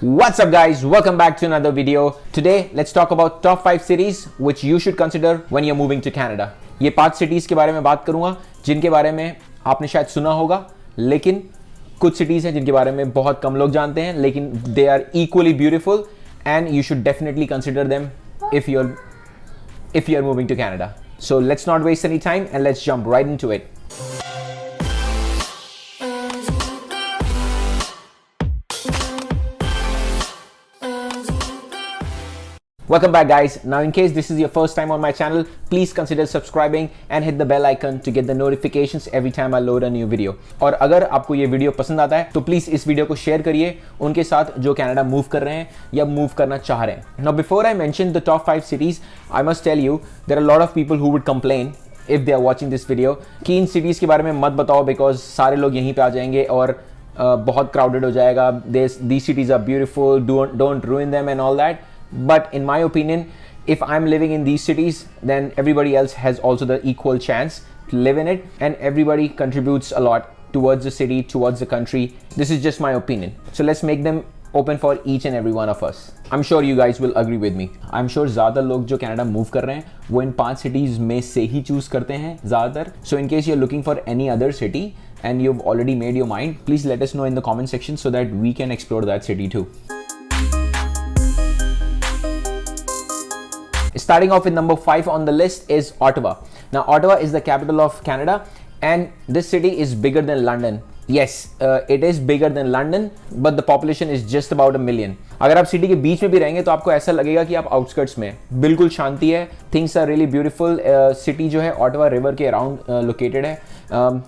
What's up guys, welcome back to another video. Today let's talk about top 5 cities which you should consider when you're moving to Canada. ये 5 cities के बारे में बात करूंगा जिनके बारे में आपने शायद सुना होगा, लेकिन कुछ cities हैं जिनके बारे में बहुत कम लोग जानते हैं, लेकिन they are equally beautiful and you should definitely consider them if you're moving to Canada. So let's not waste any time and let's jump right into it. Welcome back guys. Now in case this is your first time on my channel, please consider subscribing and hit the bell icon to get the notifications every time I load a new video. और अगर आपको ये video पसंद आता है तो please इस video को शेयर करिए उनके साथ जो कनाडा मूव कर रहे हैं या मूव करना चाह रहे हैं. Now before I mention the top 5 cities, I must tell you there are a lot of people who would complain if they are watching this video कि इन cities के बारे में मत बताओ because सारे लोग यहीं पे आ जाएंगे और बहुत crowded हो जाएगा. These cities are beautiful, don't ruin them and all that. But in my opinion, if I'm living in these cities, then everybody else has also the equal chance to live in it, and everybody contributes a lot towards the city, towards the country. This is just my opinion. So let's make them open for each and every one of us. I'm sure you guys will agree with me. I'm sure ज़्यादा लोग जो Canada move कर रहे हैं वो इन 5 cities में से ही choose करते हैं ज़्यादातर. So in case you're looking for any other city and you've already made your mind, please let us know in the comment section so that we can explore that city too. Starting off with number 5 on the list is Ottawa. Now Ottawa is the capital of Canada and this city is bigger than London. Yes, it is bigger than London, but the population is just about a million. अगर आप city के बीच में भी रहेंगे तो आपको ऐसा लगेगा कि आप आउटस्कर्ट्स में. बिल्कुल शांति है, things are really beautiful. City जो है ऑटवा रिवर के अराउंड लोकेटेड है.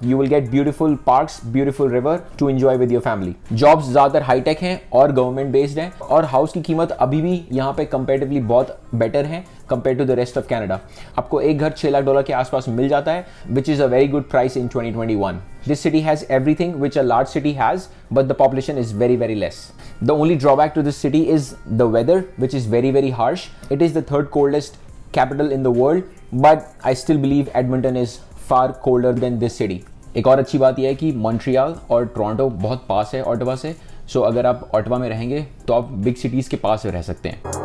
You will get beautiful parks, beautiful river to enjoy with your family. Jobs ज़्यादातर हाईटेक हैं और गवर्नमेंट बेस्ड हैं और हाउस की कीमत अभी भी यहाँ पे कंपेरेटिवली बहुत बेटर है compare to the rest of Canada. आपको एक घर $6 लाख के आसपास मिल जाता है, which is a very good price in 2021. This city has everything which a large city has, but the population is very, very less. The only drawback to this city is the weather, which is very, very harsh. It is the 3rd coldest capital in the world, but I still believe Edmonton is far colder than this city. एक और अच्छी बात यह है कि Montreal और Toronto बहुत पास है ऑटवा से, सो अगर आप ऑटवा में रहेंगे तो आप बिग सिटीज़ के पास रह सकते हैं.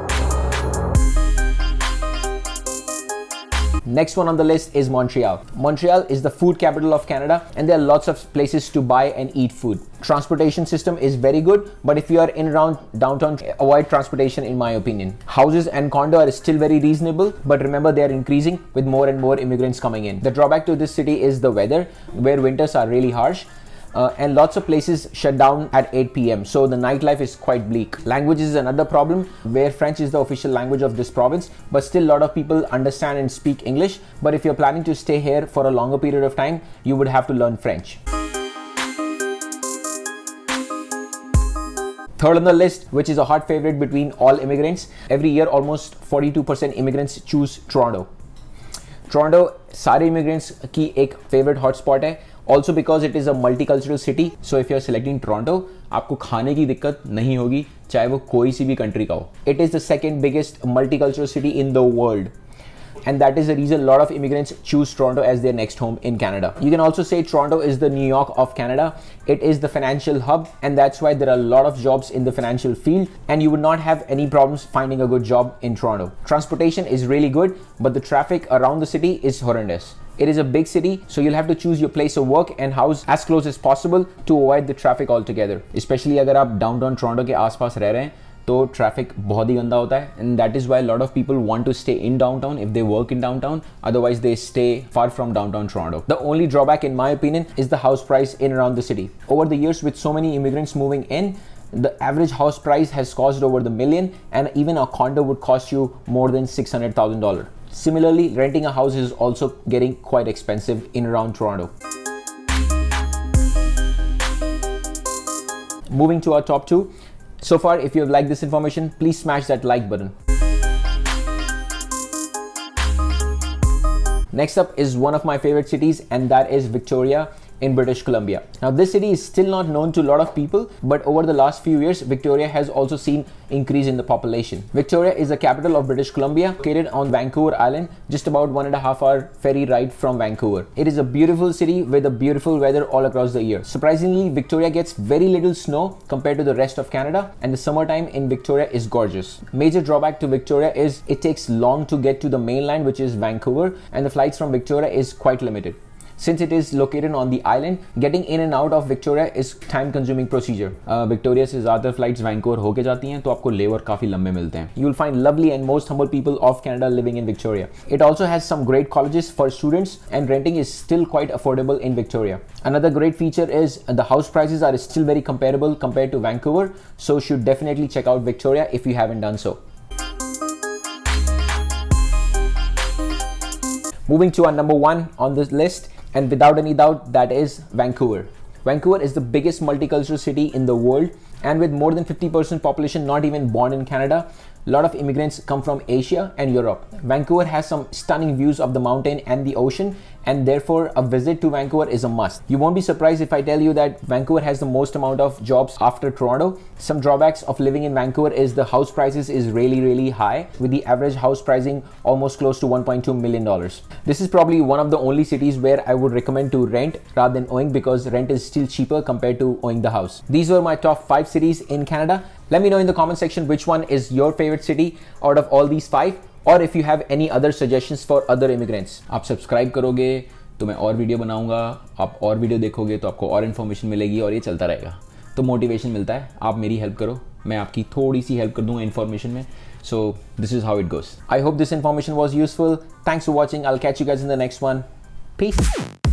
Next one on the list is Montreal. Montreal is the food capital of Canada and there are lots of places to buy and eat food. Transportation system is very good, but if you are in around downtown, avoid transportation in my opinion. Houses and condo are still very reasonable, but remember they are increasing with more and more immigrants coming in. The drawback to this city is the weather, where winters are really harsh. And lots of places shut down at 8 p.m. So the nightlife is quite bleak. Language is another problem, where French is the official language of this province, but still a lot of people understand and speak English. But if you're planning to stay here for a longer period of time, you would have to learn French. Third on the list, which is a hot favorite between all immigrants, every year almost 42% immigrants choose Toronto. Toronto सारे immigrants की एक favorite hotspot है. Also because it is a multicultural city, so if you are selecting Toronto, आपको खाने की दिक्कत नहीं होगी चाहे वो कोई सी भी कंट्री का हो. It is the 2nd biggest multicultural city in the world, and that is the reason a lot of immigrants choose Toronto as their next home in Canada. You can also say Toronto is the New York of Canada. It is the financial hub, and that's why there are a lot of jobs in the financial field, and you would not have any problems finding a good job in Toronto. Transportation is really good, but the traffic around the city is horrendous. It is a big city, so you'll have to choose your place of work and house as close as possible to avoid the traffic altogether. Especially अगर आप downtown Toronto के आसपास रह रहे हैं तो traffic बहुत ही गंदा होता है, and that is why a lot of people want to stay in downtown if they work in downtown. Otherwise they stay far from downtown Toronto. The only drawback in my opinion is the house price in around the city. Over the years, with so many immigrants moving in, the average house price has cost over the million, and even a condo would cost you more than $600,000. Similarly, renting a house is also getting quite expensive in around Toronto. Moving to our top 2. So far, if you have liked this information, please smash that like button. Next up is one of my favorite cities, and that is Victoria. in British Columbia. Now this city is still not known to a lot of people, but over the last few years, Victoria has also seen increase in the population. Victoria is the capital of British Columbia, located on Vancouver Island, just about 1.5 hour ferry ride from Vancouver. It is a beautiful city with a beautiful weather all across the year. Surprisingly, Victoria gets very little snow compared to the rest of Canada, and the summertime in Victoria is gorgeous. Major drawback to Victoria is it takes long to get to the mainland, which is Vancouver, and the flights from Victoria is quite limited. Since it is located on the island, getting in and out of Victoria is time-consuming procedure. Victoria से ज़्यादा flights Vancouver होके जाती हैं, तो आपको लेवर काफ़ी लंबे मिलते हैं. You will find lovely and most humble people of Canada living in Victoria. It also has some great colleges for students, and renting is still quite affordable in Victoria. Another great feature is the house prices are still very comparable compared to Vancouver, so should definitely check out Victoria if you haven't done so. Moving to our number 1 on this list, and without any doubt, that is Vancouver. Vancouver is the biggest multicultural city in the world, and with more than 50% population not even born in Canada, a lot of immigrants come from Asia and Europe. Vancouver has some stunning views of the mountain and the ocean, and therefore a visit to Vancouver is a must. You won't be surprised if I tell you that Vancouver has the most amount of jobs after Toronto. Some drawbacks of living in Vancouver is the house prices is really high, with the average house pricing almost close to $1.2 million. This is probably one of the only cities where I would recommend to rent rather than owing, because rent is still cheaper compared to owning the house. These were my top 5 cities in Canada. Let me know in the comment section which one is your favorite city out of all these 5, or if you have any other suggestions for other immigrants. आप subscribe करोगे तो मैं और video बनाऊंगा, आप और video देखोगे तो आपको और इन्फॉर्मेशन मिलेगी, और ये चलता रहेगा. तो मोटिवेशन मिलता है. आप मेरी हेल्प करो, मैं आपकी थोड़ी सी हेल्प कर दूंगा इन्फॉर्मेशन में. So this is how it goes. I hope this information was useful. Thanks for watching. I'll catch you guys in the next one. Peace.